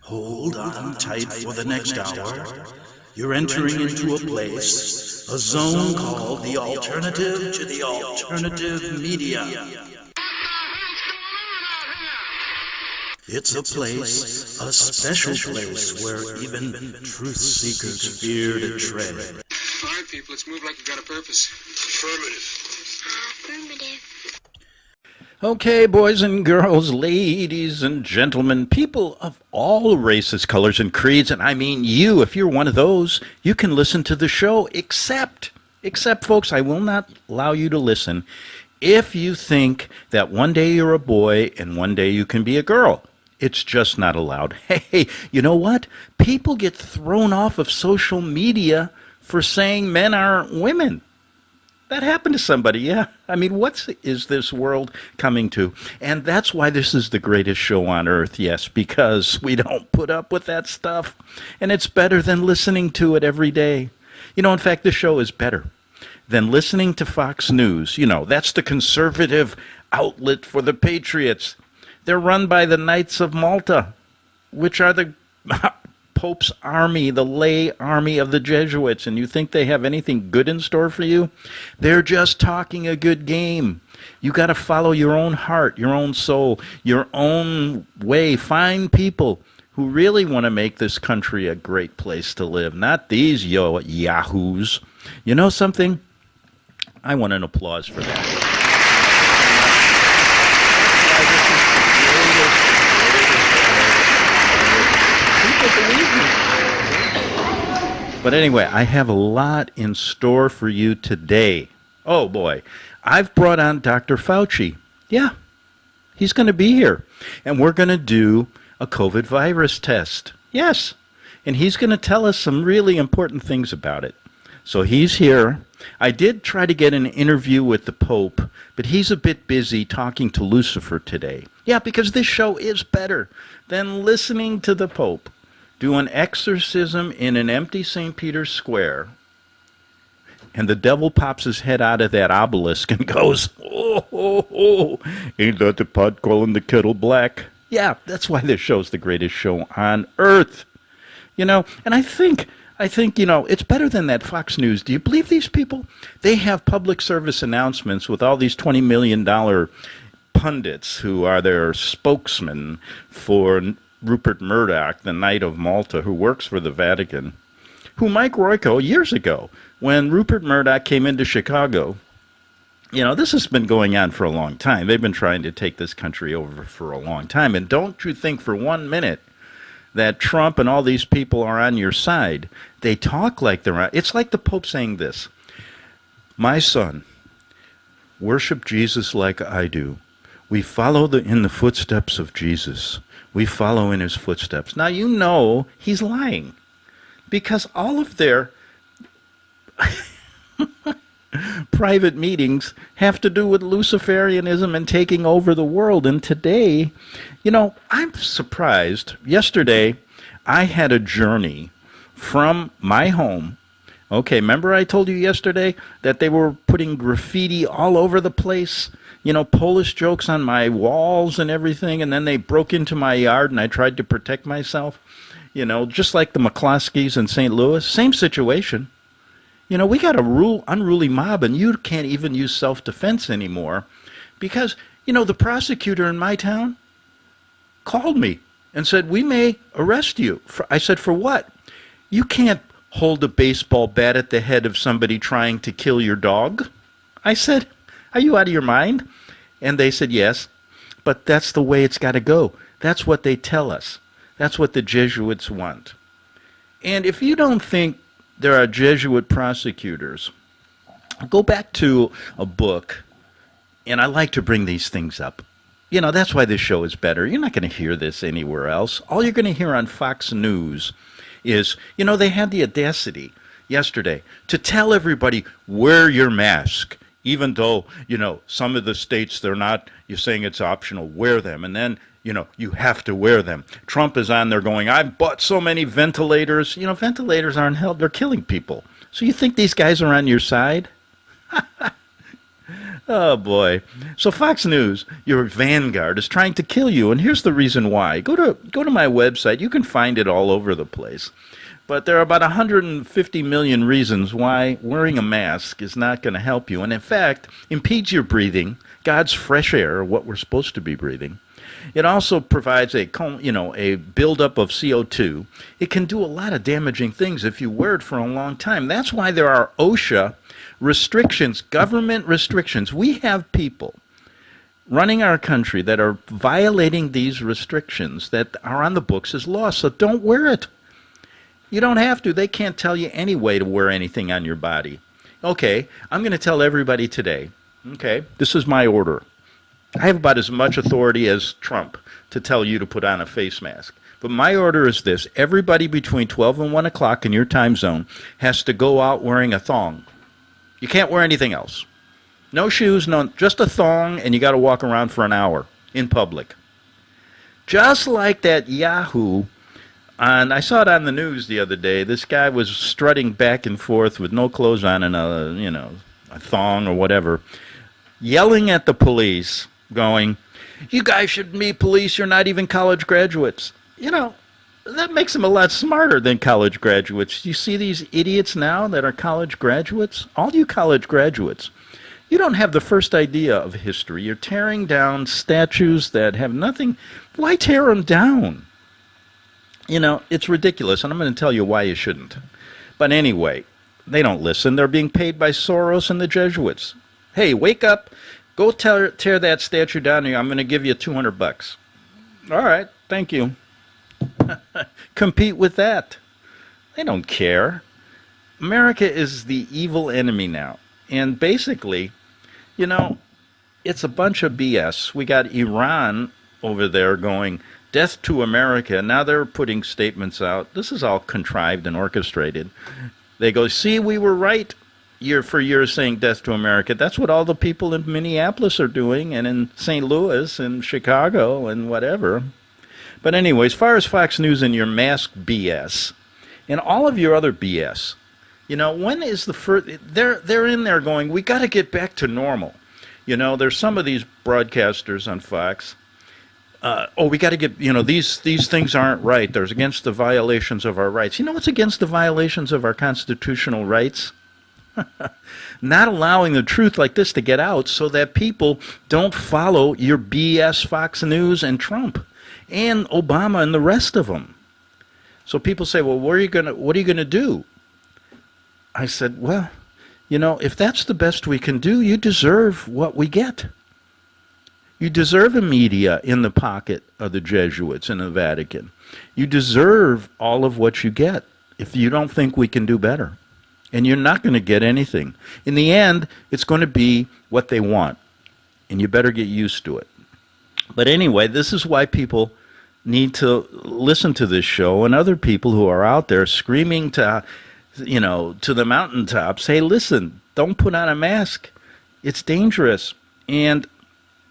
Hold on tight for the next hour. You're entering into a place, a zone called the alternative to the alternative media. It's a place, a special place where even truth seekers fear to tread. All right, people, let's move like we've got a purpose. Affirmative. Okay, boys and girls, ladies and gentlemen, people of all races, colors, and creeds, and I mean you, if you're one of those, you can listen to the show, except, folks, I will not allow you to listen if you think that one day you're a boy and one day you can be a girl. It's just not allowed. Hey, you know what? People get thrown off of social media for saying men aren't women. That happened to somebody, yeah. I mean, what is this world coming to? And that's why this is the greatest show on earth, yes, because we don't put up with that stuff. And it's better than listening to it every day. You know, in fact, this show is better than listening to Fox News. You know, that's the conservative outlet for the patriots. They're run by the Knights of Malta, which are the Pope's army, the lay army of the Jesuits, and you think they have anything good in store for you? They're just talking a good game. You got to follow your own heart, your own soul, your own way. Find people who really want to make this country a great place to live, not these yahoos. You know something? I want an applause for that. But anyway, I have a lot in store for you today. Oh boy, I've brought on Dr. Fauci. Yeah, he's going to be here. And we're going to do a COVID virus test. Yes, and he's going to tell us some really important things about it. So he's here. I did try to get an interview with the Pope, but he's a bit busy talking to Lucifer today. Yeah, because this show is better than listening to the Pope do an exorcism in an empty St. Peter's Square, and the devil pops his head out of that obelisk and goes, oh, ain't that the pot calling the kettle black? Yeah, that's why this show's the greatest show on earth. You know, and I think, you know, it's better than that Fox News. Do you believe these people? They have public service announcements with all these $20 million pundits who are their spokesmen for Rupert Murdoch, the Knight of Malta, who works for the Vatican, who Mike Royko, years ago, when Rupert Murdoch came into Chicago, you know, this has been going on for a long time. They've been trying to take this country over for a long time. And don't you think for 1 minute that Trump and all these people are on your side. They talk like they're on. It's like the Pope saying this: my son, worship Jesus like I do. We follow in the footsteps of Jesus. We follow in his footsteps. Now, you know he's lying, because all of their private meetings have to do with Luciferianism and taking over the world. And today, you know, I'm surprised. Yesterday, I had a journey from my home. Okay, remember I told you yesterday that they were putting graffiti all over the place? You know, Polish jokes on my walls and everything, and then they broke into my yard and I tried to protect myself. You know, just like the McCloskeys in St. Louis, same situation. You know, we got a unruly mob, and you can't even use self-defense anymore because, you know, the prosecutor in my town called me and said, we may arrest you. I said, for what? You can't hold a baseball bat at the head of somebody trying to kill your dog. I said, are you out of your mind? And they said, yes, but that's the way it's got to go. That's what they tell us. That's what the Jesuits want. And if you don't think there are Jesuit prosecutors, go back to a book, and I like to bring these things up. You know, that's why this show is better. You're not going to hear this anywhere else. All you're going to hear on Fox News is, you know, they had the audacity yesterday to tell everybody, wear your mask. Even though, you know, some of the states, they're not, you're saying it's optional, wear them. And then, you know, you have to wear them. Trump is on there going, I've bought so many ventilators. You know, ventilators aren't held, they're killing people. So you think these guys are on your side? Oh boy. So Fox News, your vanguard, is trying to kill you, and here's the reason why. Go to my website. You can find it all over the place. But there are about 150 million reasons why wearing a mask is not going to help you, and in fact, impedes your breathing, God's fresh air, what we're supposed to be breathing. It also provides a buildup of CO2. It can do a lot of damaging things if you wear it for a long time. That's why there are OSHA restrictions, government restrictions. We have people running our country that are violating these restrictions that are on the books as law, so don't wear it. You don't have to. They can't tell you anyway to wear anything on your body. Okay, I'm going to tell everybody today, okay, this is my order. I have about as much authority as Trump to tell you to put on a face mask. But my order is this. Everybody between 12 and 1 o'clock in your time zone has to go out wearing a thong. You can't wear anything else. No shoes, just a thong, and you got to walk around for an hour in public. Just like that Yahoo, and I saw it on the news the other day. This guy was strutting back and forth with no clothes on and a thong or whatever, yelling at the police, going, "You guys shouldn't be police. You're not even college graduates." That makes them a lot smarter than college graduates. You see these idiots now that are college graduates? All you college graduates, you don't have the first idea of history. You're tearing down statues that have nothing. Why tear them down? It's ridiculous, and I'm going to tell you why you shouldn't. But anyway, they don't listen. They're being paid by Soros and the Jesuits. Hey, wake up. Go tear that statue down here. I'm going to give you $200. All right, thank you. Compete with that. They don't care. America is the evil enemy now. And basically, it's a bunch of BS. We got Iran over there going, "Death to America." Now they're putting statements out. This is all contrived and orchestrated. They go, "See, we were right year for year saying death to America." That's what all the people in Minneapolis are doing, and in St. Louis and Chicago and whatever. But anyway, as far as Fox News and your mask BS and all of your other BS, when is the first? They're in there going, "We got to get back to normal." There's some of these broadcasters on Fox. We got to get, these things aren't right. There's against the violations of our rights. You know what's against the violations of our constitutional rights? Not allowing the truth like this to get out so that people don't follow your BS Fox News and Trump and Obama and the rest of them. So people say, "Well, what are you going to do?" I said, "Well, if that's the best we can do, you deserve what we get. You deserve a media in the pocket of the Jesuits and the Vatican. You deserve all of what you get if you don't think we can do better. And you're not going to get anything. In the end, it's going to be what they want. And you better get used to it." But anyway, this is why people need to listen to this show and other people who are out there screaming to the mountaintops, "Hey, listen, don't put on a mask. It's dangerous." And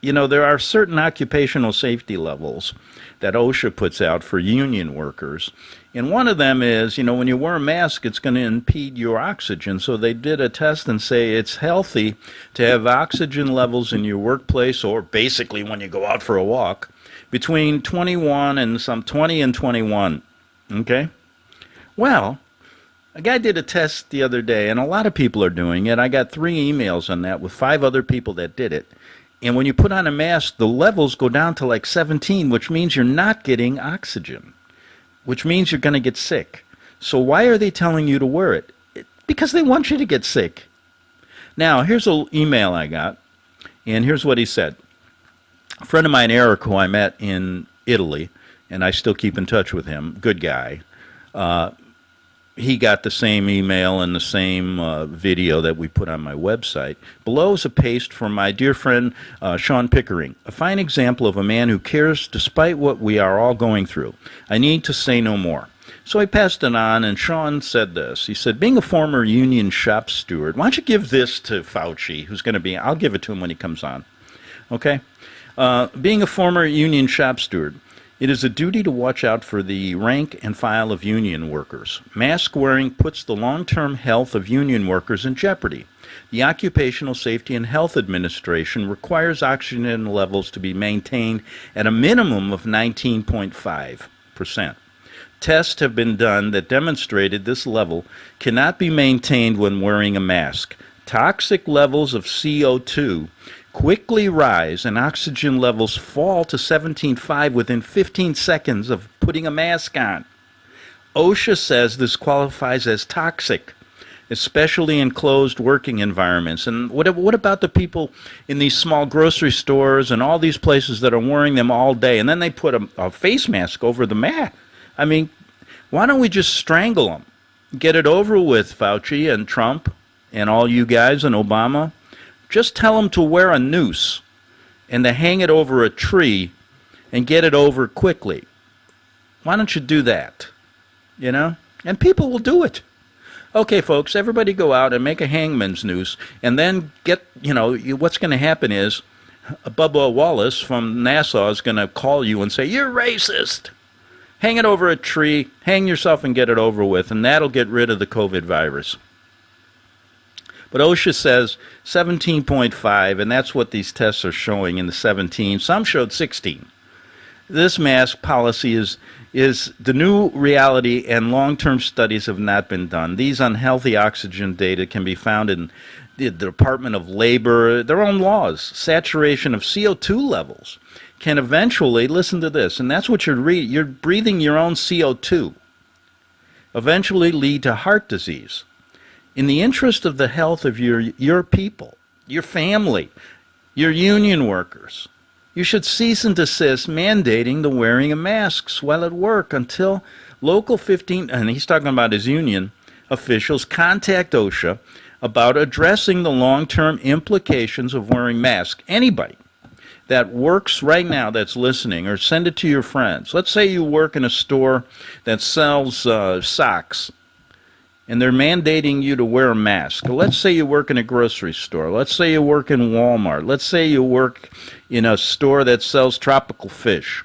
there are certain occupational safety levels that OSHA puts out for union workers. And one of them is, when you wear a mask, it's going to impede your oxygen. So they did a test and say it's healthy to have oxygen levels in your workplace, or basically when you go out for a walk, between 21 and some 20 and 21. Okay? Well, a guy did a test the other day, and a lot of people are doing it. I got 3 emails on that with 5 other people that did it. And when you put on a mask, the levels go down to like 17, which means you're not getting oxygen, which means you're going to get sick. So why are they telling you to wear it? Because they want you to get sick. Now, here's an email I got, and here's what he said. A friend of mine, Eric, who I met in Italy, and I still keep in touch with him, good guy, he got the same email and the same video that we put on my website. Below is a paste from my dear friend Sean Pickering, a fine example of a man who cares despite what we are all going through. I need to say no more. So I passed it on, and Sean said this. He said, "Being a former union shop steward," why don't you give this to Fauci, who's going to be, I'll give it to him when he comes on. Okay? Being a former union shop steward, It is a duty to watch out for the rank and file of union workers. Mask wearing puts the long-term health of union workers in jeopardy. The Occupational Safety and Health Administration requires oxygen levels to be maintained at a minimum of 19.5%. Tests have been done that demonstrated this level cannot be maintained when wearing a mask. Toxic levels of CO2 quickly rise and oxygen levels fall to 17.5 within 15 seconds of putting a mask on. OSHA says this qualifies as toxic, especially in closed working environments. And what about the people in these small grocery stores and all these places that are wearing them all day, and then they put a face mask over the mask? I mean, why don't we just strangle them? Get it over with, Fauci and Trump and all you guys and Obama. Just tell them to wear a noose and to hang it over a tree and get it over quickly. Why don't you do that? You know? And people will do it. Okay, folks, everybody go out and make a hangman's noose, and then get, what's going to happen is Bubba Wallace from NASA is going to call you and say, "You're racist." Hang it over a tree, hang yourself and get it over with, and that'll get rid of the COVID virus. But OSHA says 17.5, and that's what these tests are showing in the 17. Some showed 16. This mask policy is the new reality, and long-term studies have not been done. These unhealthy oxygen data can be found in the Department of Labor, their own laws. Saturation of CO2 levels can eventually, listen to this, and that's what you're breathing your own CO2, eventually lead to heart disease. In the interest of the health of your people, your family, your union workers, you should cease and desist mandating the wearing of masks while at work until local 15, and he's talking about his union officials, contact OSHA about addressing the long-term implications of wearing masks. Anybody that works right now that's listening, or send it to your friends. Let's say you work in a store that sells socks, and they're mandating you to wear a mask. Let's say you work in a grocery store. Let's say you work in Walmart. Let's say you work in a store that sells tropical fish.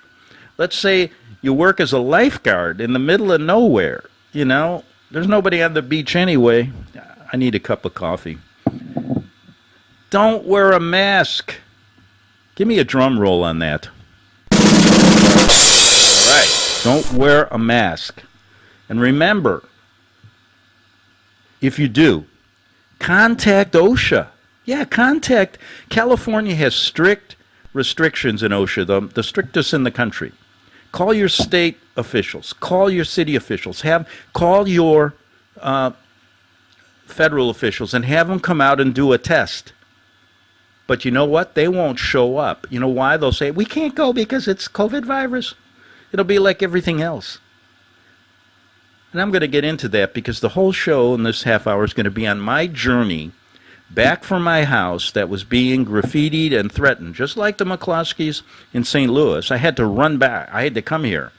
Let's say you work as a lifeguard in the middle of nowhere. There's nobody on the beach anyway. I need a cup of coffee. Don't wear a mask. Give me a drum roll on that. All right. Don't wear a mask. And remember, if you do, contact OSHA. Yeah, contact. California has strict restrictions in OSHA, the strictest in the country. Call your state officials. Call your city officials. Call your federal officials and have them come out and do a test. But you know what? They won't show up. You know why? They'll say, "We can't go because it's COVID virus." It'll be like everything else. And I'm going to get into that because the whole show in this half hour is going to be on my journey back from my house that was being graffitied and threatened, just like the McCloskeys in St. Louis. I had to run back. I had to come here,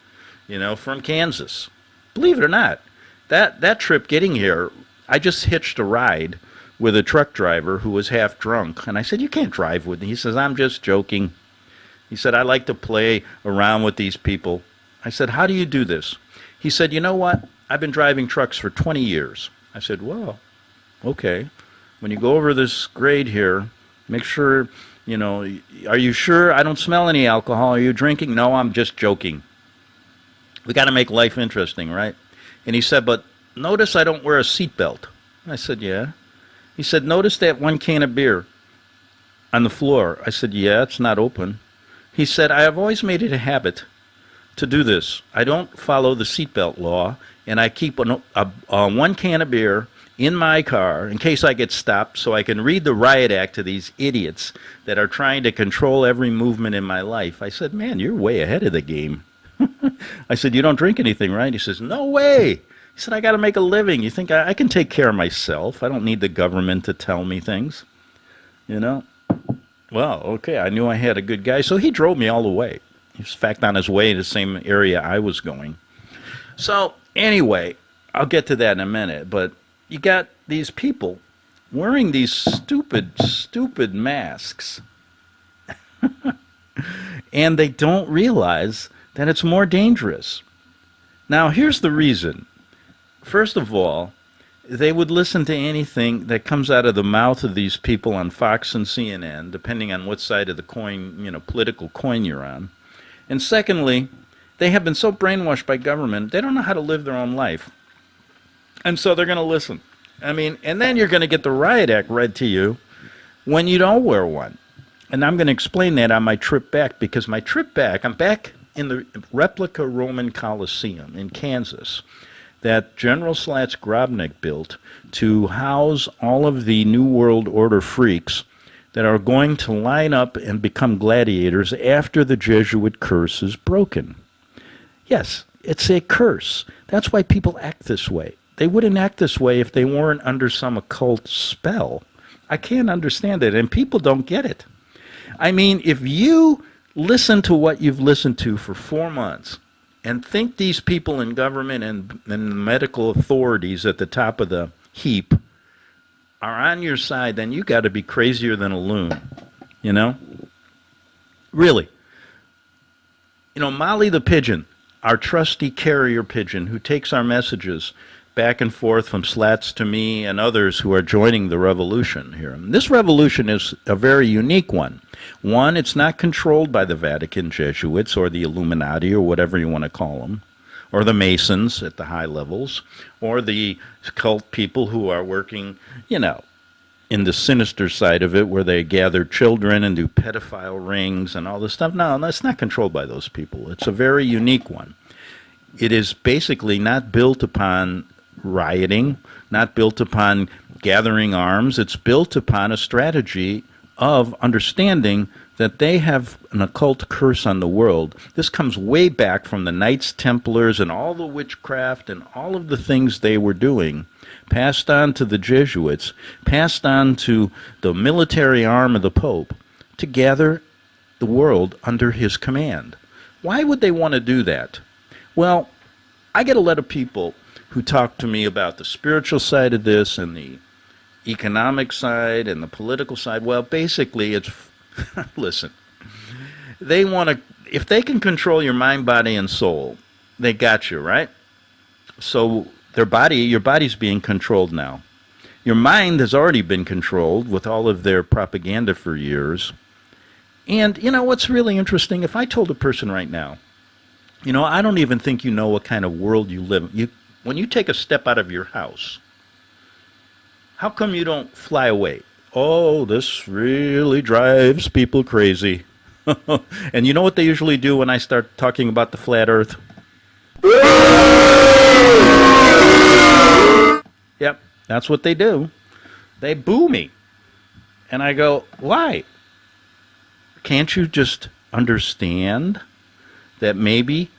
from Kansas. Believe it or not, that trip getting here, I just hitched a ride with a truck driver who was half drunk. And I said, "You can't drive with me." He says, "I'm just joking." He said, "I like to play around with these people." I said, "How do you do this?" He said, "You know what? I've been driving trucks for 20 years. I said, "Well, okay. When you go over this grade here, make sure, are you sure? I don't smell any alcohol. Are you drinking?" "No, I'm just joking." We got to make life interesting, right? And he said, "But notice I don't wear a seatbelt." I said, "Yeah." He said, "Notice that one can of beer on the floor." I said, "Yeah, it's not open." He said, "I have always made it a habit to do this. I don't follow the seatbelt law, and I keep one can of beer in my car in case I get stopped so I can read the riot act to these idiots that are trying to control every movement in my life." I said, "Man, you're way ahead of the game." I said, "You don't drink anything, right?" He says, "No way." He said, "I got to make a living. You think I can take care of myself? I don't need the government to tell me things, Well, okay, I knew I had a good guy, so he drove me all the way. He was, in fact, on his way to the same area I was going. So, anyway, I'll get to that in a minute, but you got these people wearing these stupid masks, and they don't realize that it's more dangerous. Now, here's the reason. First of all, they would listen to anything that comes out of the mouth of these people on Fox and CNN, depending on what side of the coin, political coin you're on. And secondly, they have been so brainwashed by government, they don't know how to live their own life. And so they're going to listen. And then you're going to get the riot act read to you when you don't wear one. And I'm going to explain that on my trip back, because my trip back, I'm back in the replica Roman Colosseum in Kansas that General Slats Grobnik built to house all of the New World Order freaks that are going to line up and become gladiators after the Jesuit curse is broken. Yes, it's a curse. That's why people act this way. They wouldn't act this way if they weren't under some occult spell. I can't understand it, and people don't get it. If you listen to what you've listened to for 4 months and think these people in government and the medical authorities at the top of the heap are on your side, then you got to be crazier than a loon, Really. Molly the pigeon, our trusty carrier pigeon who takes our messages back and forth from Slats to me and others who are joining the revolution here. And this revolution is a very unique one. One, it's not controlled by the Vatican Jesuits or the Illuminati or whatever you want to call them, or the Masons at the high levels, or the cult people who are working, in the sinister side of it where they gather children and do pedophile rings and all this stuff. No, it's not controlled by those people. It's a very unique one. It is basically not built upon rioting, not built upon gathering arms. It's built upon a strategy of understanding that they have an occult curse on the world. This comes way back from the Knights Templars and all the witchcraft and all of the things they were doing, passed on to the Jesuits, passed on to the military arm of the Pope to gather the world under his command. Why would they want to do that? Well, I get a lot of people who talk to me about the spiritual side of this and the economic side and the political side. Well, basically, it's, listen, they want to, if they can control your mind, body, and soul, they got you, right? So your body's being controlled now. Your mind has already been controlled with all of their propaganda for years. And, what's really interesting, if I told a person right now, I don't even think you know what kind of world you live in. When you take a step out of your house, how come you don't fly away? Oh, this really drives people crazy. And you know what they usually do when I start talking about the flat earth? Yep, that's what they do. They boo me. And I go, why? Can't you just understand that maybe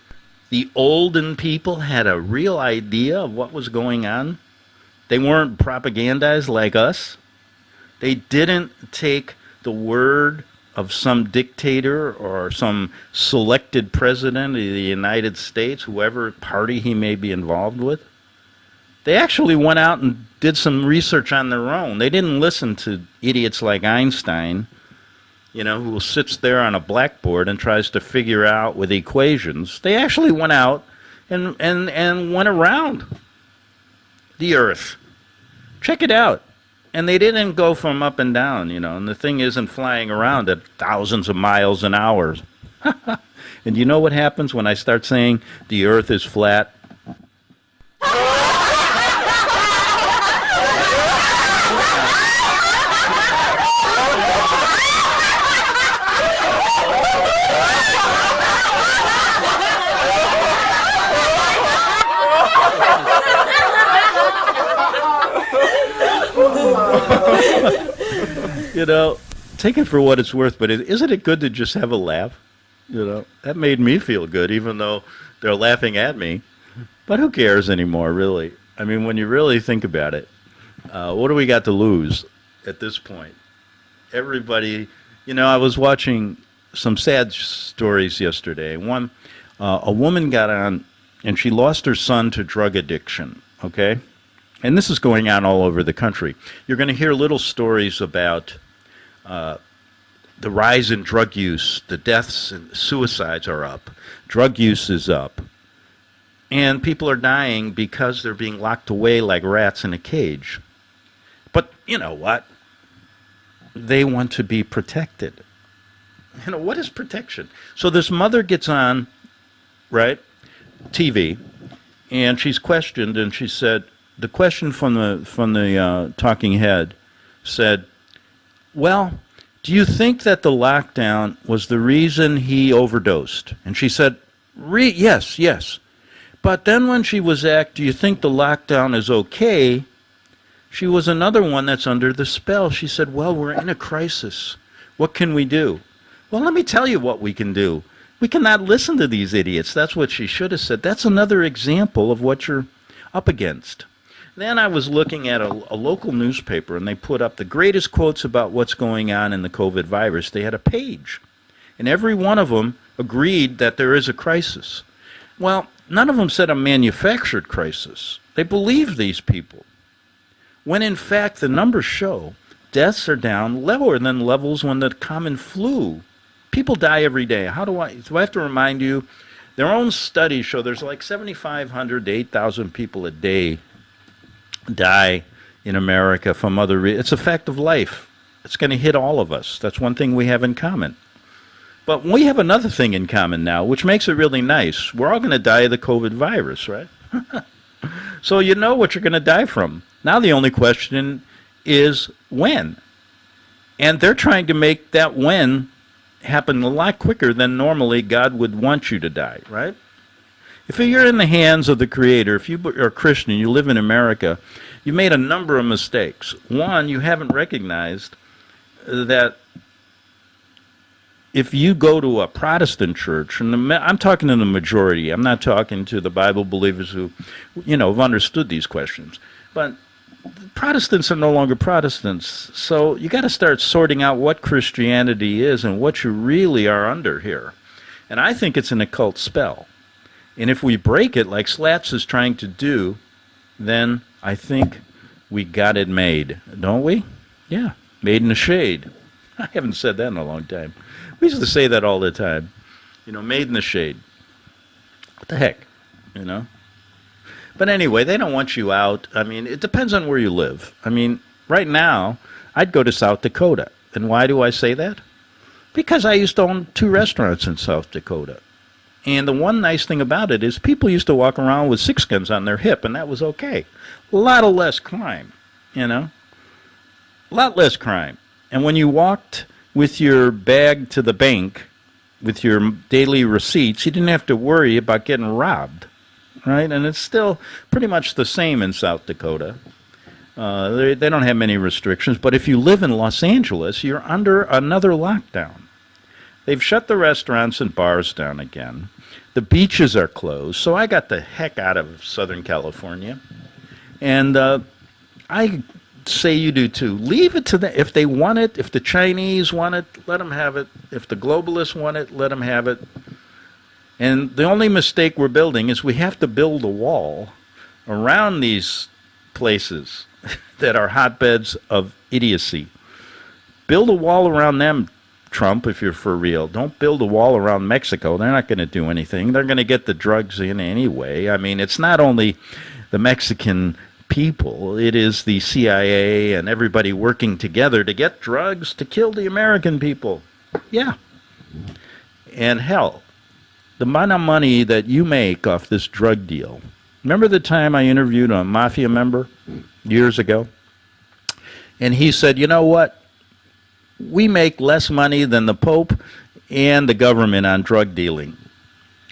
the olden people had a real idea of what was going on? They weren't propagandized like us. They didn't take the word of some dictator or some selected president of the United States, whoever party he may be involved with. They actually went out and did some research on their own. They didn't listen to idiots like Einstein, who sits there on a blackboard and tries to figure out with equations. They actually went out and went around the Earth. Check it out. And they didn't go from up and down, and the thing isn't flying around at thousands of miles an hour. And you know what happens when I start saying the Earth is flat? Take it for what it's worth, but isn't it good to just have a laugh? That made me feel good, even though they're laughing at me. But who cares anymore, really? When you really think about it, what do we got to lose at this point? Everybody, I was watching some sad stories yesterday. One, a woman got on, and she lost her son to drug addiction, okay? And this is going on all over the country. You're going to hear little stories about the rise in drug use, the deaths and suicides are up. Drug use is up. And people are dying because they're being locked away like rats in a cage. But you know what? They want to be protected. You know, what is protection? So this mother gets on, right, TV, and she's questioned, and she said, the question from the talking head said, well, do you think that the lockdown was the reason he overdosed? And she said, yes. But then when she was asked, do you think the lockdown is okay? She was another one that's under the spell. She said, well, we're in a crisis. What can we do? Well, let me tell you what we can do. We cannot listen to these idiots. That's what she should have said. That's another example of what you're up against. Then I was looking at a local newspaper, and they put up the greatest quotes about what's going on in the COVID virus. They had a page, and every one of them agreed that there is a crisis. Well, none of them said a manufactured crisis. They believe these people, when in fact the numbers show deaths are down lower than levels when the common flu. People die every day. Do I have to remind you? Their own studies show there's like 7,500 to 8,000 people a day die in America from other reasons. It's a fact of life. It's going to hit all of us. That's one thing we have in common. But we have another thing in common now, which makes it really nice. We're all going to die of the COVID virus, right? So you know what you're going to die from. Now the only question is when. And they're trying to make that when happen a lot quicker than normally God would want you to die, right? If you're in the hands of the Creator, if you are a Christian, you live in America, you made a number of mistakes. One, you haven't recognized that if you go to a Protestant church, and I'm talking to the majority, I'm not talking to the Bible believers who, have understood these questions, but Protestants are no longer Protestants, so you got to start sorting out what Christianity is and what you really are under here. And I think it's an occult spell. And if we break it like Slats is trying to do, then I think we got it made, don't we? Yeah, made in the shade. I haven't said that in a long time. We used to say that all the time. Made in the shade. What the heck, But anyway, they don't want you out. I mean, it depends on where you live. I mean, right now, I'd go to South Dakota. And why do I say that? Because I used to own 2 restaurants in South Dakota. And the one nice thing about it is people used to walk around with 6 guns on their hip, and that was okay. A lot less crime, A lot less crime. And when you walked with your bag to the bank with your daily receipts, you didn't have to worry about getting robbed. Right, and it's still pretty much the same in South Dakota. They don't have many restrictions, but if you live in Los Angeles, you're under another lockdown. They've shut the restaurants and bars down again. The beaches are closed, so I got the heck out of Southern California. And I say you do too. Leave it to them. If they want it, if the Chinese want it, let them have it. If the globalists want it, let them have it. And the only mistake we're building is we have to build a wall around these places that are hotbeds of idiocy. Build a wall around them, Trump, if you're for real. Don't build a wall around Mexico. They're not going to do anything. They're going to get the drugs in anyway. I mean, it's not only the Mexican people. It is the CIA and everybody working together to get drugs to kill the American people. Yeah. And hell, the amount of money that you make off this drug deal. Remember the time I interviewed a mafia member years ago? And he said, you know what? We make less money than the Pope and the government on drug dealing.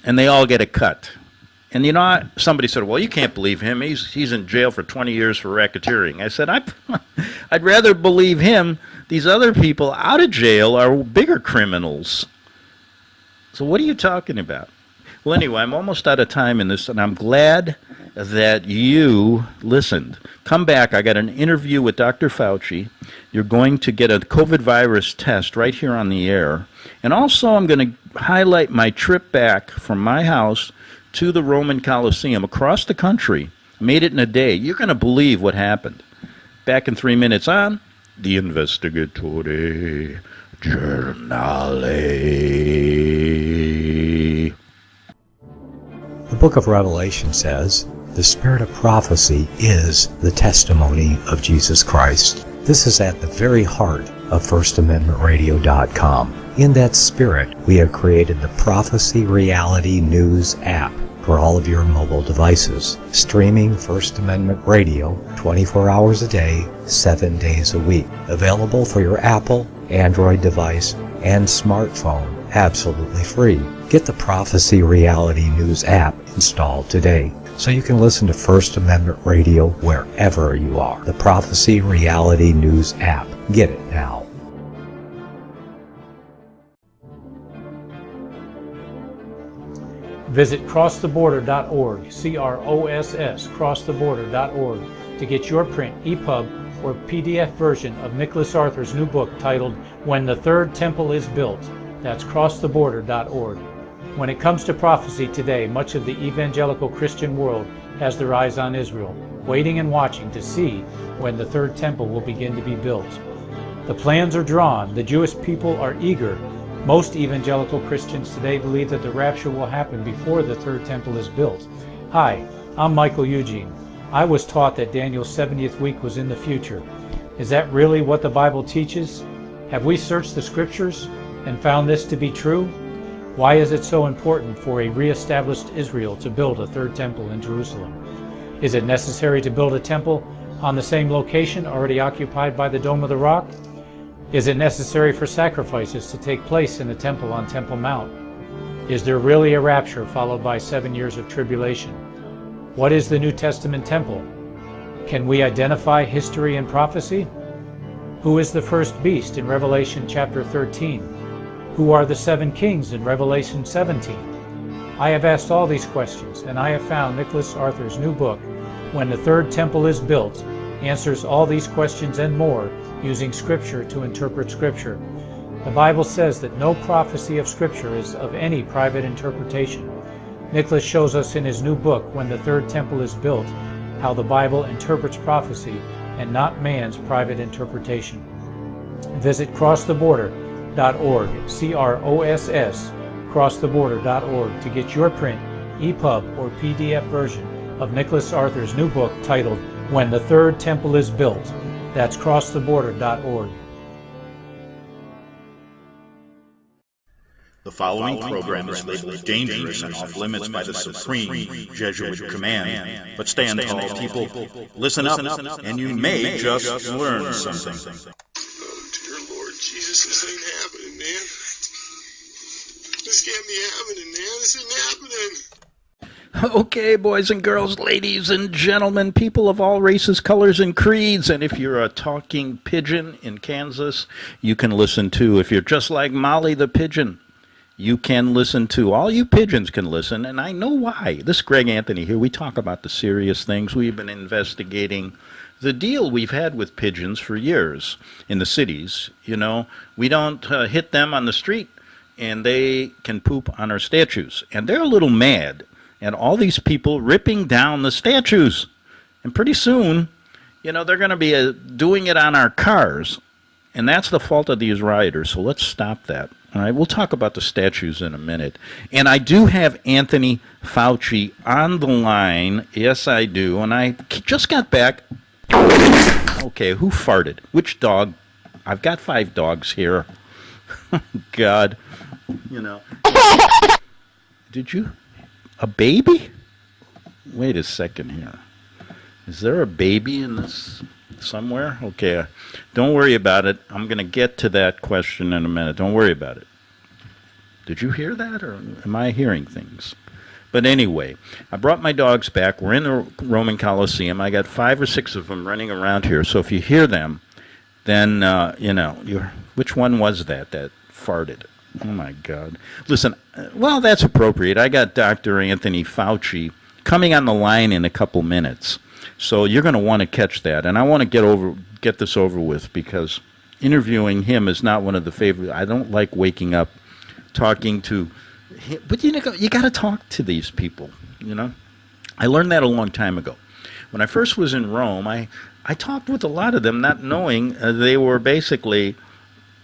And they all get a cut. And somebody said, well, you can't believe him. He's in jail for 20 years for racketeering. I said, I'd rather believe him. These other people out of jail are bigger criminals. So what are you talking about? Well, anyway, I'm almost out of time in this, and I'm glad that you listened. Come back. I got an interview with Dr. Fauci. You're going to get a COVID virus test right here on the air. And also I'm going to highlight my trip back from my house to the Roman Colosseum across the country. Made it in a day. You're going to believe what happened. Back in 3 minutes on The Investigatore. Journale. The book of Revelation says, the spirit of prophecy is the testimony of Jesus Christ. This is at the very heart of FirstAmendmentRadio.com. In that spirit, we have created the Prophecy Reality News app for all of your mobile devices, streaming First Amendment Radio 24 hours a day, 7 days a week. Available for your Apple, Android device, and smartphone, absolutely free. Get the Prophecy Reality News app installed today so you can listen to First Amendment Radio wherever you are. The Prophecy Reality News app. Get it now. Visit crosstheborder.org, CROSS, crosstheborder.org, to get your print, EPUB, or PDF version of Nicholas Arthur's new book titled When the Third Temple is Built. That's crosstheborder.org. When it comes to prophecy today, much of the evangelical Christian world has their eyes on Israel, waiting and watching to see when the third temple will begin to be built. The plans are drawn, the Jewish people are eager. Most evangelical Christians today believe that the rapture will happen before the third temple is built. Hi, I'm Michael Eugene. I was taught that Daniel's 70th week was in the future. Is that really what the Bible teaches? Have we searched the scriptures and found this to be true? Why is it so important for a re-established Israel to build a third temple in Jerusalem? Is it necessary to build a temple on the same location already occupied by the Dome of the Rock? Is it necessary for sacrifices to take place in the temple on Temple Mount? Is there really a rapture followed by 7 years of tribulation? What is the New Testament temple? Can we identify history and prophecy? Who is the first beast in Revelation chapter 13? Who are the 7 kings in Revelation 17? I have asked all these questions, and I have found Nicholas Arthur's new book, When the Third Temple is Built, answers all these questions and more using Scripture to interpret Scripture. The Bible says that no prophecy of Scripture is of any private interpretation. Nicholas shows us in his new book, When the Third Temple is Built, how the Bible interprets prophecy and not man's private interpretation. Visit crosstheborder.org, CROSS, crosstheborder.org, to get your print, EPUB, or PDF version of Nicholas Arthur's new book titled When the Third Temple is Built. That's crosstheborder.org. The following program is labeled dangerous and off limits by the supreme Jesuit command. But stand tall, people. Listen up, and you may just learn something. Oh, dear Lord Jesus, this ain't happening, man. This can't be happening, man. This ain't happening. Okay, boys and girls, ladies and gentlemen, people of all races, colors, and creeds, and if you're a talking pigeon in Kansas, you can listen too. If you're just like Molly the pigeon, you can listen too. All you pigeons can listen, and I know why. This is Greg Anthony here. We talk about the serious things. We've been investigating the deal we've had with pigeons for years in the cities. You know, we don't hit them on the street, and they can poop on our statues. And they're a little mad. And all these people ripping down the statues. And pretty soon, you know, they're going to be doing it on our cars. And that's the fault of these rioters. So let's stop that. All right, we'll talk about the statues in a minute. And I do have Anthony Fauci on the line. Yes, I do. And I just got back. Okay, who farted? Which dog? I've got 5 dogs here. God. You know. Did you? A baby? Wait a second here. Is there a baby in this somewhere? Okay, don't worry about it. I'm going to get to that question in a minute. Don't worry about it. Did you hear that, or am I hearing things? But anyway, I brought my dogs back. We're in the Roman Colosseum. I got 5 or 6 of them running around here. So if you hear them, then, you know, which one was that farted? Oh, my God. Listen, well, that's appropriate. I got Dr. Anthony Fauci coming on the line in a couple minutes. So you're going to want to catch that. And I want to get this over with, because interviewing him is not one of the favorite. I don't like waking up talking to him. But you got to talk to these people, you know. I learned that a long time ago. When I first was in Rome, I talked with a lot of them, not knowing they were basically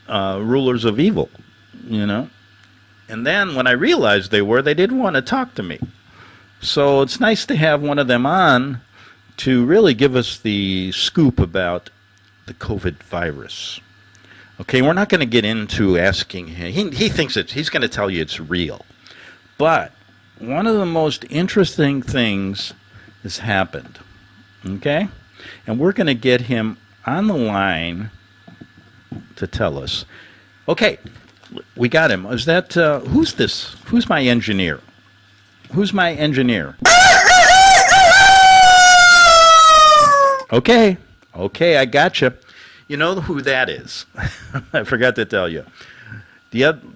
rulers of evil, you know. And then when I realized they didn't want to talk to me. So it's nice to have one of them on to really give us the scoop about the COVID virus. Okay, we're not going to get into asking him. He thinks he's going to tell you it's real. But one of the most interesting things has happened. Okay? And we're going to get him on the line to tell us. Okay, we got him. Is that, who's this? Who's my engineer? Who's my engineer? Okay, I gotcha. You know who that is. I forgot to tell you.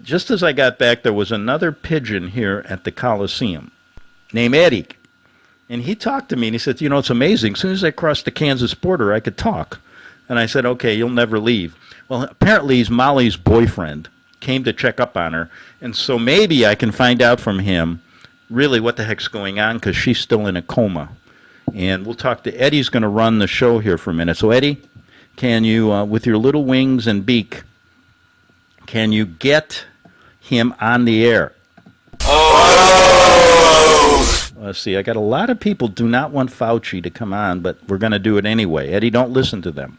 Just as I got back, there was another pigeon here at the Colosseum named Eddie. And he talked to me, and he said, you know, it's amazing. As soon as I crossed the Kansas border, I could talk. And I said, okay, you'll never leave. Well, apparently he's Molly's boyfriend, came to check up on her. And so maybe I can find out from him really what the heck's going on, because she's still in a coma. And we'll talk to Eddie's going to run the show here for a minute. So, Eddie, can you, with your little wings and beak, can you get him on the air? Let's see, I got a lot of people do not want Fauci to come on, but we're going to do it anyway. Eddie, don't listen to them.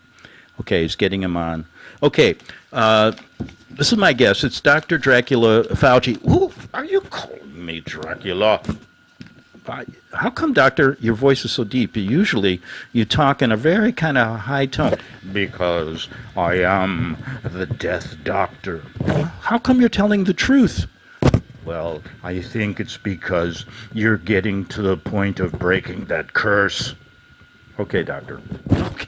Okay, he's getting him on. Okay, this is my guess. It's Dr. Dracula Fauci. Ooh, are you calling me Dracula? How come, Doctor, your voice is so deep? Usually you talk in a very kind of high tone. Because I am the Death Doctor. How come you're telling the truth? Well, I think it's because you're getting to the point of breaking that curse. Okay, Doctor.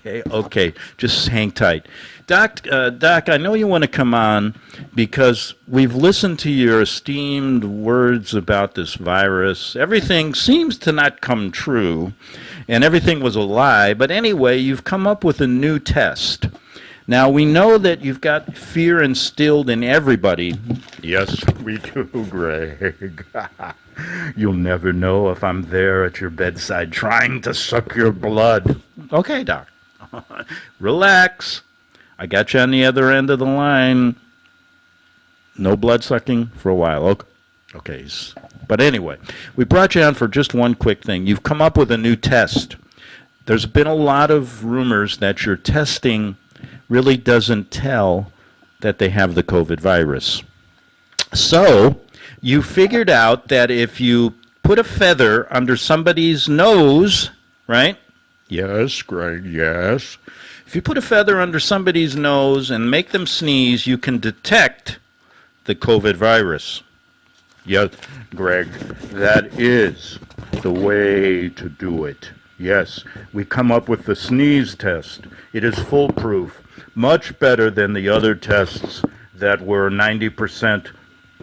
Okay. Just hang tight. Doc, I know you want to come on because we've listened to your esteemed words about this virus. Everything seems to not come true, and everything was a lie. But anyway, you've come up with a new test. Now, we know that you've got fear instilled in everybody. Yes, we do, Greg. You'll never know if I'm there at your bedside trying to suck your blood. Okay, Doc. Relax. I got you on the other end of the line. No blood sucking for a while. Okay. But anyway, we brought you on for just one quick thing. You've come up with a new test. There's been a lot of rumors that your testing really doesn't tell that they have the COVID virus. So you figured out that if you put a feather under somebody's nose, right? Yes, Greg, yes. If you put a feather under somebody's nose and make them sneeze, you can detect the COVID virus. Yes, Greg, that is the way to do it. Yes, we come up with the sneeze test. It is foolproof, much better than the other tests that were 90%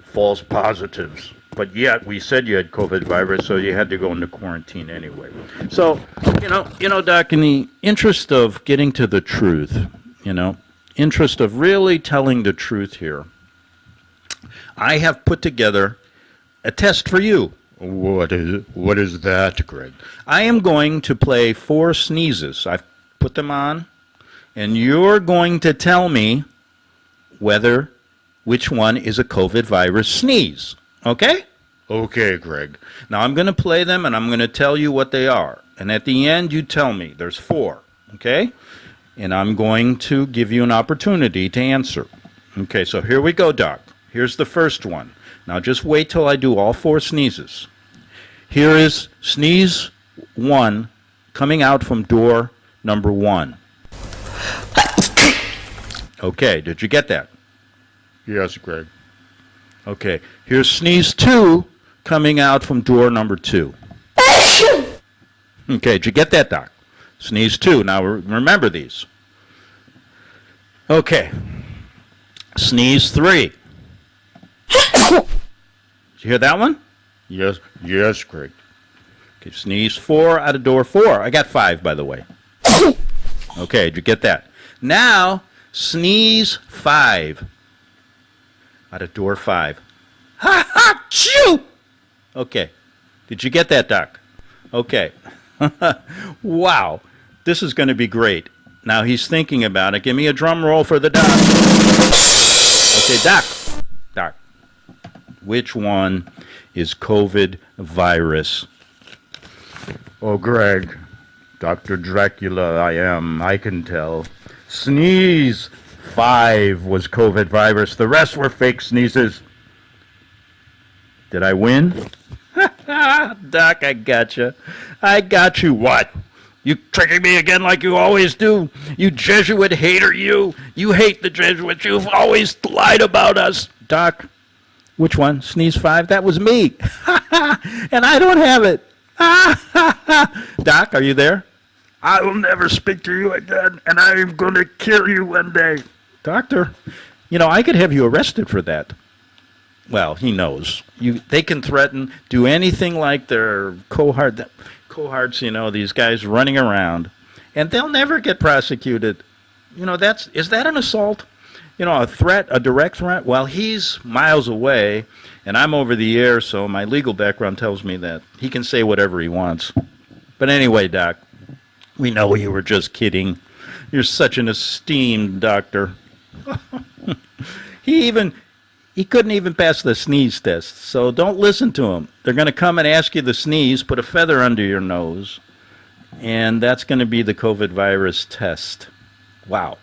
false positives. But yet, we said you had COVID virus, so you had to go into quarantine anyway. So, you know, Doc, in the interest of getting to the truth, interest of really telling the truth here, I have put together a test for you. What is that, Greg? I am going to play 4 sneezes. I've put them on, and you're going to tell me which one is a COVID virus sneeze. Okay? Okay, Greg. Now I'm going to play them, and I'm going to tell you what they are. And at the end, you tell me. There's 4. Okay? And I'm going to give you an opportunity to answer. Okay, so here we go, Doc. Here's the first one. Now just wait till I do all 4 sneezes. Here is sneeze 1 coming out from door number 1. Okay, did you get that? Yes, Greg. Okay, here's sneeze 2 coming out from door number 2. Okay, did you get that, Doc? Sneeze 2. Now remember these. Okay, sneeze 3. Did you hear that one? Yes, Greg. Okay, sneeze 4 out of door 4. I got 5, by the way. Okay, did you get that? Now, sneeze 5 out of door 5. Ha ha, chew! Okay, did you get that, Doc? Okay. Wow, this is going to be great. Now he's thinking about it. Give me a drum roll for the doc. Okay, Doc, which one is COVID virus? Oh, Greg, Dr. Dracula, I can tell. Sneeze 5 was COVID virus. The rest were fake sneezes. Did I win? Doc, I gotcha. I got you. What? You tricking me again like you always do? You Jesuit hater, you. You hate the Jesuits. You've always lied about us. Doc, which one? Sneeze 5? That was me. And I don't have it. Doc, are you there? I will never speak to you again, and I am going to kill you one day. Doctor, I could have you arrested for that. Well, he knows. They can threaten, do anything like their cohorts, these guys running around, and they'll never get prosecuted. Is that an assault? A threat, a direct threat? Well, he's miles away, and I'm over the air, so my legal background tells me that he can say whatever he wants. But anyway, Doc, we know you were just kidding. You're such an esteemed doctor. He couldn't even pass the sneeze test, so don't listen to him. They're going to come and ask you to sneeze, put a feather under your nose, and that's going to be the COVID virus test. Wow.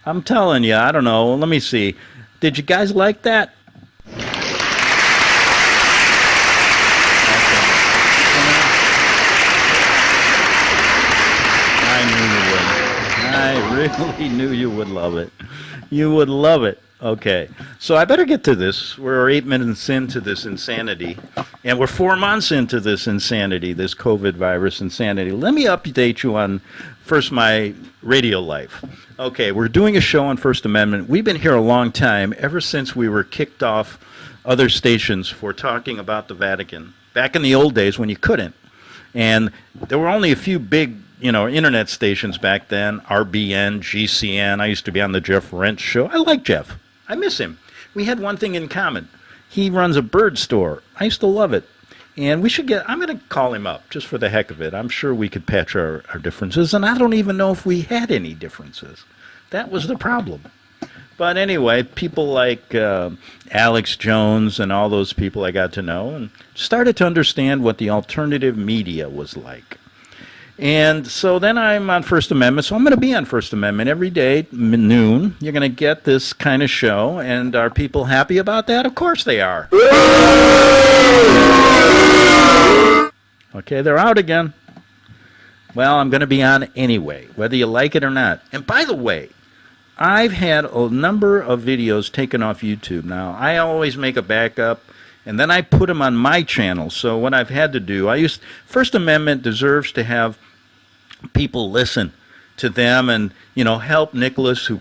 I'm telling you, I don't know. Let me see. Did you guys like that? I really knew you would love it. You would love it. Okay, so I better get to this. We're 8 minutes into this insanity, and we're 4 months into this insanity, this COVID virus insanity. Let me update you on first my radio life. Okay, we're doing a show on First Amendment. We've been here a long time, ever since we were kicked off other stations for talking about the Vatican, back in the old days when you couldn't. And there were only a few big internet stations back then, RBN, GCN. I used to be on the Jeff Rent show. I like Jeff. I miss him. We had one thing in common. He runs a bird store. I used to love it. And I'm going to call him up just for the heck of it. I'm sure we could patch our differences, and I don't even know if we had any differences. That was the problem. But anyway, people like Alex Jones and all those people I got to know and started to understand what the alternative media was like. And so then I'm on First Amendment, so I'm going to be on First Amendment every day, noon. You're going to get this kind of show, and are people happy about that? Of course they are. Okay, they're out again. Well, I'm going to be on anyway, whether you like it or not. And by the way, I've had a number of videos taken off YouTube. Now, I always make a backup, and then I put them on my channel. So what I've had to do, First Amendment deserves to have people listen to them and, help Nicholas, who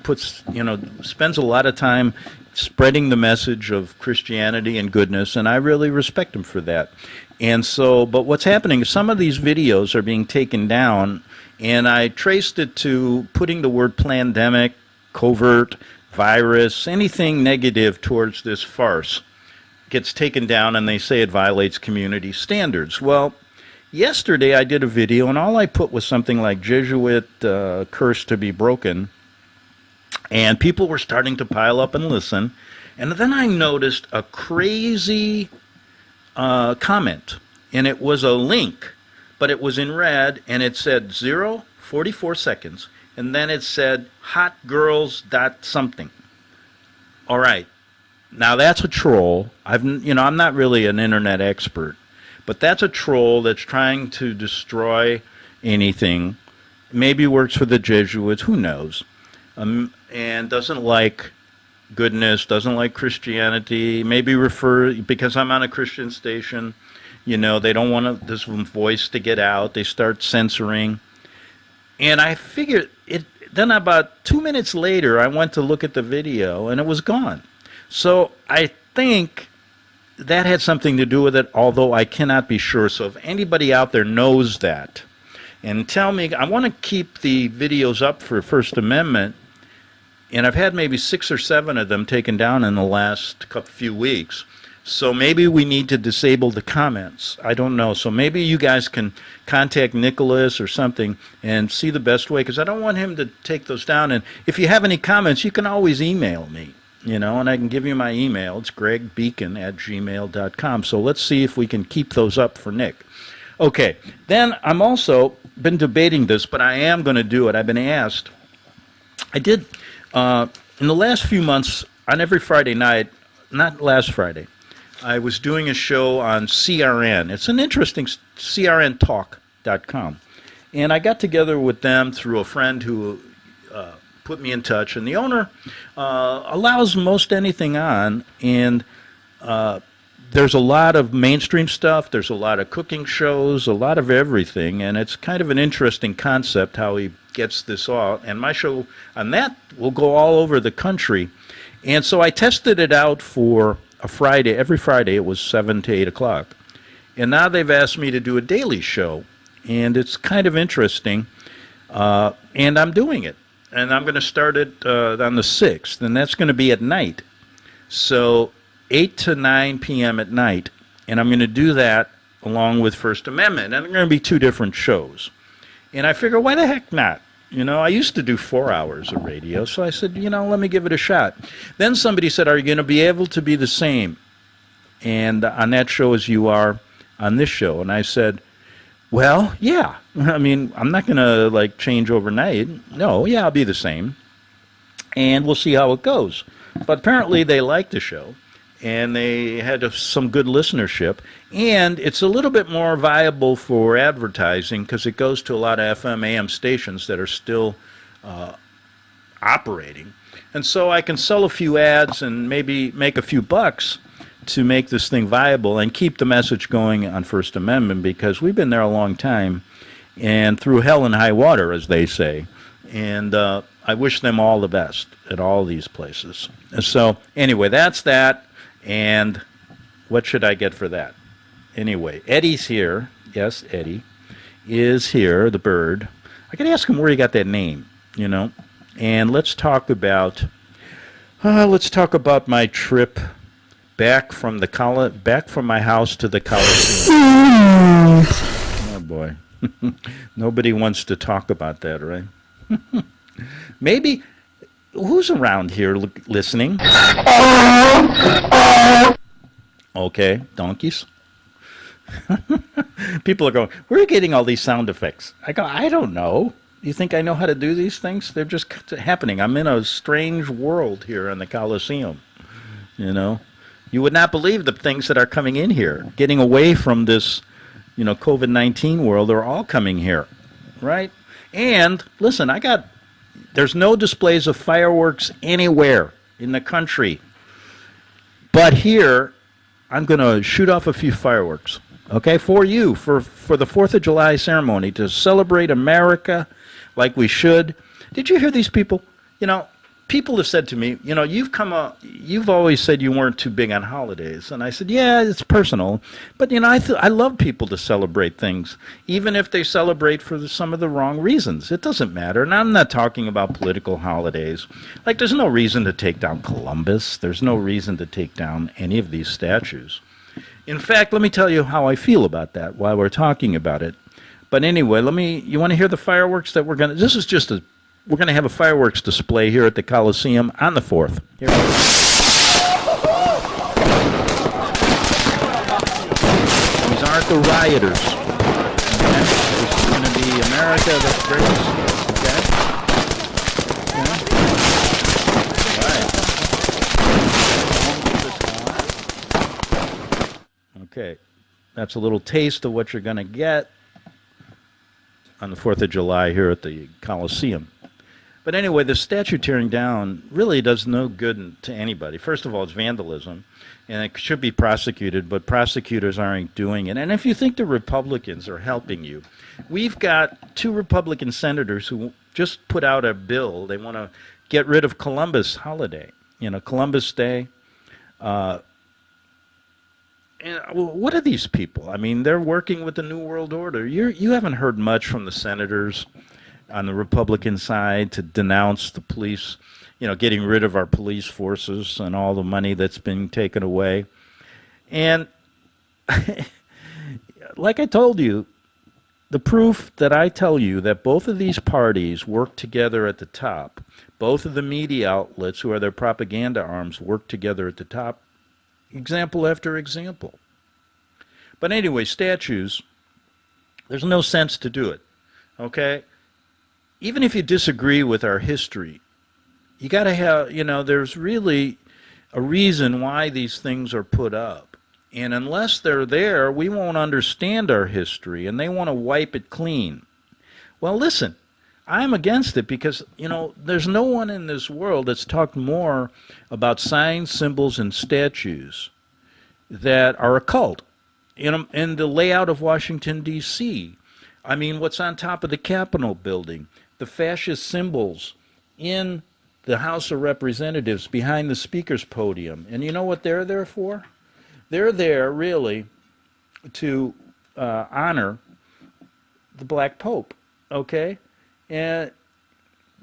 spends a lot of time spreading the message of Christianity and goodness, and I really respect him for that. And so, but what's happening is some of these videos are being taken down, and I traced it to putting the word pandemic, covert, virus, anything negative towards this farce gets taken down, and they say it violates community standards. Well, yesterday I did a video, and all I put was something like Jesuit curse to be broken, and people were starting to pile up and listen. And then I noticed a crazy comment, and it was a link, but it was in red, and it said 0:44 seconds, and then it said hotgirls.something. All right. Now that's a troll. I'm not really an internet expert, but that's a troll that's trying to destroy anything. Maybe works for the Jesuits, who knows? And doesn't like goodness, doesn't like Christianity. Maybe because I'm on a Christian station, they don't want this voice to get out. They start censoring. And I figured then about 2 minutes later, I went to look at the video, and it was gone. So I think that had something to do with it, although I cannot be sure. So if anybody out there knows that, and tell me, I want to keep the videos up for First Amendment, and I've had maybe 6 or 7 of them taken down in the last few weeks. So maybe we need to disable the comments. I don't know. So maybe you guys can contact Nicholas or something and see the best way, because I don't want him to take those down. And if you have any comments, you can always email me. and I can give you my email. It's gregbeacon@gmail.com. So let's see if we can keep those up for Nick. Okay, then I'm also been debating this, but I am going to do it. I've been asked. I did, in the last few months, on every Friday night, not last Friday, I was doing a show on CRN. It's an interesting, crntalk.com. And I got together with them through a friend who put me in touch. And the owner allows most anything on. And there's a lot of mainstream stuff. There's a lot of cooking shows, a lot of everything. And it's kind of an interesting concept how he gets this all. And my show on that will go all over the country. And so I tested it out for a Friday. Every Friday it was 7 to 8 o'clock. And now they've asked me to do a daily show. And it's kind of interesting. And I'm doing it. And I'm going to start it on the 6th. And that's going to be at night. So 8 to 9 p.m. at night. And I'm going to do that along with First Amendment. And they're going to be two different shows. And I figure, why the heck not? I used to do 4 hours of radio, so I said, let me give it a shot. Then somebody said, are you going to be able to be the same and on that show as you are on this show? And I said, well, yeah. I'm not going to, change overnight. No, yeah, I'll be the same. And we'll see how it goes. But apparently they liked the show, and they had some good listenership. And it's a little bit more viable for advertising because it goes to a lot of FM, AM stations that are still operating. And so I can sell a few ads and maybe make a few bucks to make this thing viable and keep the message going on First Amendment, because we've been there a long time and through hell and high water, as they say. And I wish them all the best at all these places. And so anyway, that's that. And what should I get for that? Anyway, Eddie's here. Yes, Eddie is here, the bird. I could ask him where he got that name, And let's talk about my trip back from my house to the Colosseum. Oh boy, nobody wants to talk about that, right? Maybe who's around here listening? Okay, donkeys. People are going, where are you getting all these sound effects? I go, I don't know. You think I know how to do these things? They're just happening. I'm in a strange world here in the Colosseum. You would not believe the things that are coming in here. Getting away from this, COVID-19 world, they're all coming here, right? And listen, there's no displays of fireworks anywhere in the country. But here, I'm going to shoot off a few fireworks, okay, for you, for the 4th of July ceremony, to celebrate America like we should. Did you hear these people? People have said to me, you've always said you weren't too big on holidays. And I said, yeah, it's personal. But, I love people to celebrate things, even if they celebrate for some of the wrong reasons. It doesn't matter. And I'm not talking about political holidays. There's no reason to take down Columbus. There's no reason to take down any of these statues. In fact, let me tell you how I feel about that while we're talking about it. But anyway, you want to hear the fireworks that we're going to, we're going to have a fireworks display here at the Colosseum on the 4th. Here we go. These aren't the rioters. Okay? This is going to be America that brings, okay? All right. Okay. That's a little taste of what you're going to get on the 4th of July here at the Colosseum. But anyway, the statue tearing down really does no good to anybody. First of all, it's vandalism, and it should be prosecuted, but prosecutors aren't doing it. And if you think the Republicans are helping you, we've got 2 Republican senators who just put out a bill. They want to get rid of Columbus holiday, Columbus Day. And what are these people? They're working with the New World Order. You haven't heard much from the senators on the Republican side to denounce the police, getting rid of our police forces and all the money that's been taken away. And like I told you, The proof that I tell you that both of these parties work together at the top, both of the media outlets who are their propaganda arms work together at the top, example after example. But anyway, statues, there's no sense to do it, okay? Even if you disagree with our history, you got to have, there's really a reason why these things are put up. And unless they're there, we won't understand our history, and they want to wipe it clean. Well, listen, I'm against it because, there's no one in this world that's talked more about signs, symbols, and statues that are occult. In the layout of Washington, D.C., I mean, what's on top of the Capitol building, the fascist symbols in the House of Representatives behind the Speaker's podium. And you know what they're there for? They're there, really, to honor the Black Pope, okay? And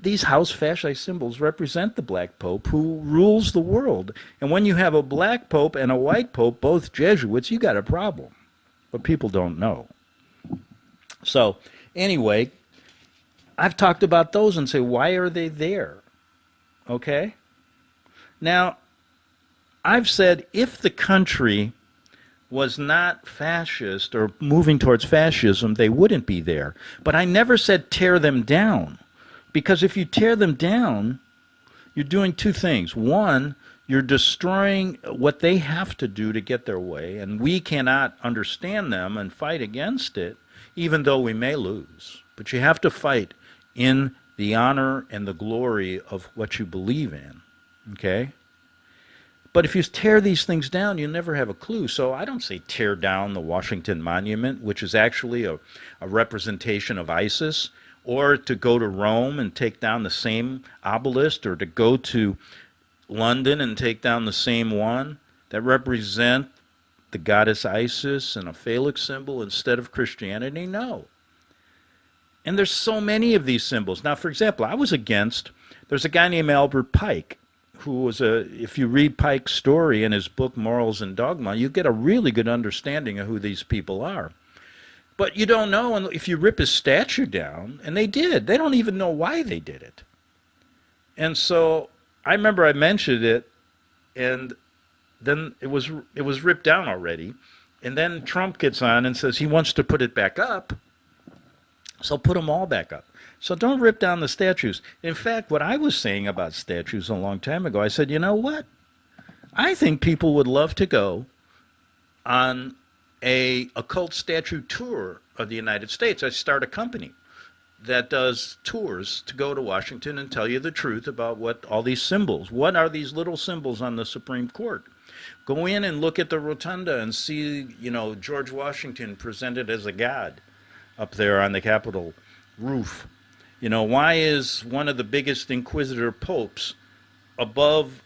these house fascist symbols represent the Black Pope who rules the world. And when you have a Black Pope and a White Pope, both Jesuits, you got a problem. But people don't know. So, anyway, I've talked about those and say, why are they there? Okay? Now, I've said if the country was not fascist or moving towards fascism, they wouldn't be there. But I never said tear them down. Because if you tear them down, you're doing two things. One, you're destroying what they have to do to get their way, and we cannot understand them and fight against it, even though we may lose. But you have to fight in the honor and the glory of what you believe in, okay? But if you tear these things down, you never have a clue. So I don't say tear down the Washington Monument, which is actually a representation of ISIS, or to go to Rome and take down the same obelisk, or to go to London and take down the same one that represent the goddess Isis and a phallic symbol instead of Christianity. No. And there's so many of these symbols. Now, for example, I was against, there's a guy named Albert Pike, who was if you read Pike's story in his book Morals and Dogma, you get a really good understanding of who these people are. But you don't know, and if you rip his statue down, and they did, they don't even know why they did it. And so I remember I mentioned it, and then it was ripped down already. And then Trump gets on and says he wants to put it back up, so put them all back up. So don't rip down the statues. In fact, what I was saying about statues a long time ago, I said, you know what? I think people would love to go on a occult statue tour of the United States. I start a company that does tours to go to Washington and tell you the truth about what all these symbols, what are these little symbols on the Supreme Court. Go in and look at the rotunda and see, George Washington presented as a god up there on the Capitol roof. Why is one of the biggest inquisitor popes above,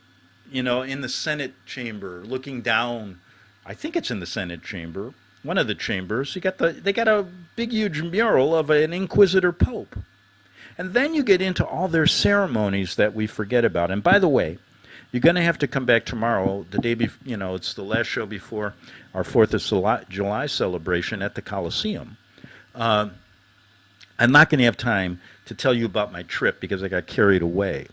in the Senate chamber, looking down? I think it's in the Senate chamber, one of the chambers. They got a big, huge mural of an inquisitor pope. And then you get into all their ceremonies that we forget about. And by the way, you're going to have to come back tomorrow, the day before, it's the last show before our 4th of July celebration at the Colosseum. I'm not going to have time to tell you about my trip because I got carried away.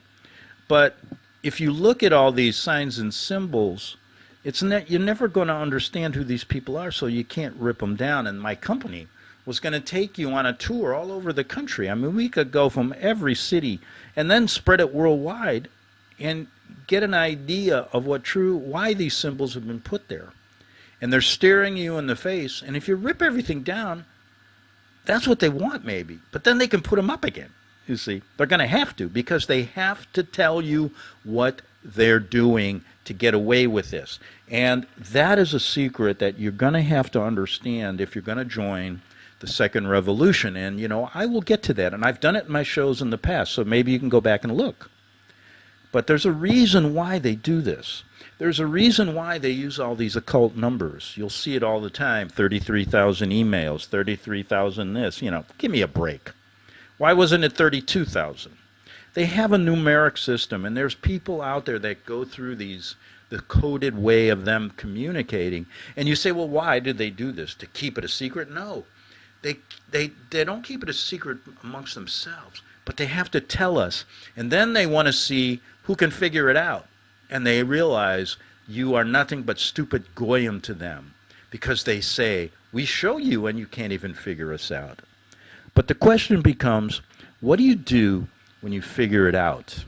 But if you look at all these signs and symbols, you're never going to understand who these people are, so you can't rip them down. And my company was going to take you on a tour all over the country. I mean, we could go from every city and then spread it worldwide and get an idea of why these symbols have been put there. And they're staring you in the face. And if you rip everything down, that's what they want, maybe. But then they can put them up again, you see. They're going to have to, because they have to tell you what they're doing to get away with this. And that is a secret that you're going to have to understand if you're going to join the second revolution. And, I will get to that. And I've done it in my shows in the past, so maybe you can go back and look. But there's a reason why they do this. There's a reason why they use all these occult numbers. You'll see it all the time, 33,000 emails, 33,000 this, give me a break. Why wasn't it 32,000? They have a numeric system, and there's people out there that go through the coded way of them communicating. And you say, well, why did they do this? To keep it a secret? No. They don't keep it a secret amongst themselves, but they have to tell us. And then they want to see who can figure it out. And they realize you are nothing but stupid goyim to them, because they say, we show you and you can't even figure us out. But the question becomes, what do you do when you figure it out?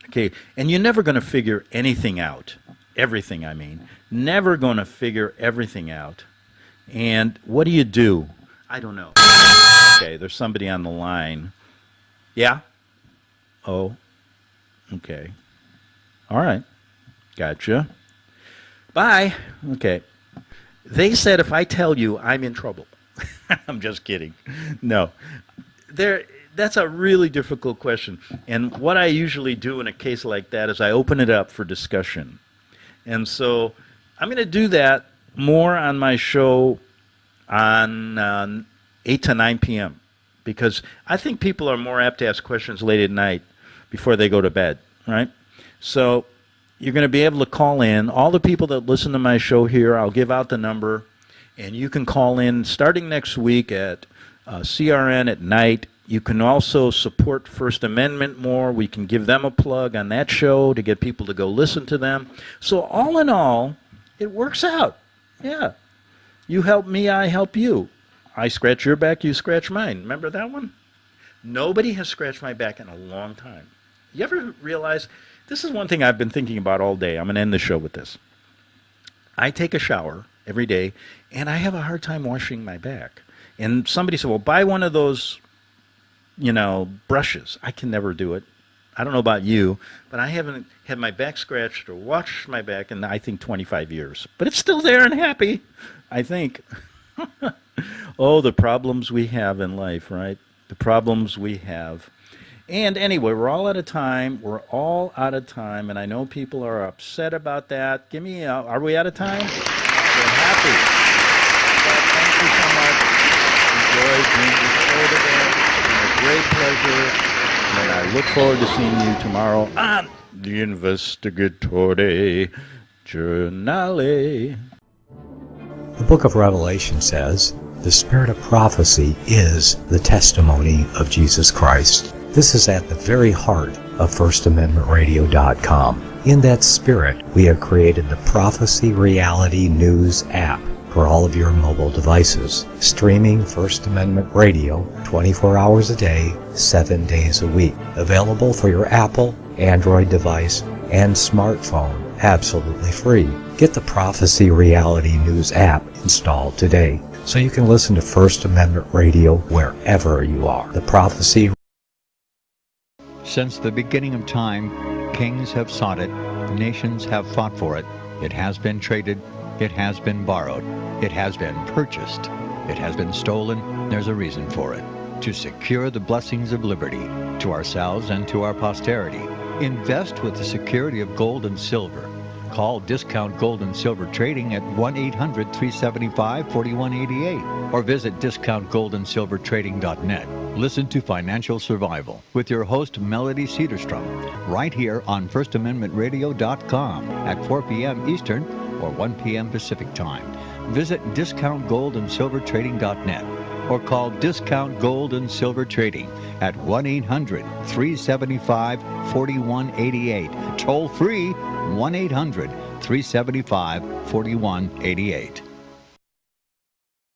Okay, and you're never going to figure anything out. Everything, I mean. Never going to figure everything out. And what do you do? I don't know. Okay, there's somebody on the line. Yeah? Oh, okay. All right. Gotcha. Bye. Okay. They said if I tell you, I'm in trouble. I'm just kidding. No. That's a really difficult question. And what I usually do in a case like that is I open it up for discussion. And so I'm going to do that more on my show on 8 to 9 p.m. because I think people are more apt to ask questions late at night before they go to bed, right? So you're going to be able to call in. All the people that listen to my show here, I'll give out the number, and you can call in starting next week at CRN at night. You can also support First Amendment more. We can give them a plug on that show to get people to go listen to them. So all in all, it works out. Yeah. You help me, I help you. I scratch your back, you scratch mine. Remember that one? Nobody has scratched my back in a long time. You ever realize, this is one thing I've been thinking about all day. I'm going to end the show with this. I take a shower every day, and I have a hard time washing my back. And somebody said, well, buy one of those, brushes. I can never do it. I don't know about you, but I haven't had my back scratched or washed my back in, I think, 25 years. But it's still there and happy, I think. Oh, the problems we have in life, right? The problems we have. And anyway, we're all out of time. We're all out of time, and I know people are upset about that. Are we out of time? We're happy. But thank you so much. Enjoy being with you today. It's been a great pleasure. And I look forward to seeing you tomorrow on the Investigatore Journale. The book of Revelation says, the spirit of prophecy is the testimony of Jesus Christ. This is at the very heart of FirstAmendmentRadio.com. In that spirit, we have created the Prophecy Reality News app for all of your mobile devices, streaming First Amendment Radio 24 hours a day, 7 days a week. Available for your Apple, Android device, and smartphone, absolutely free. Get the Prophecy Reality News app installed today so you can listen to First Amendment Radio wherever you are. The Prophecy. Since the beginning of time, kings have sought it, nations have fought for it. It has been traded, it has been borrowed, it has been purchased, it has been stolen. There's a reason for it. To secure the blessings of liberty to ourselves and to our posterity. Invest with the security of gold and silver. Call Discount Gold and Silver Trading at 1-800-375-4188 or visit discountgoldandsilvertrading.net. Listen to Financial Survival with your host Melody Cedarstrom right here on FirstAmendmentRadio.com at 4 p.m. Eastern or 1 p.m. Pacific Time. Visit discountgoldandsilvertrading.net or call Discount Gold and Silver Trading at 1-800-375-4188. Toll free 1-800-375-4188.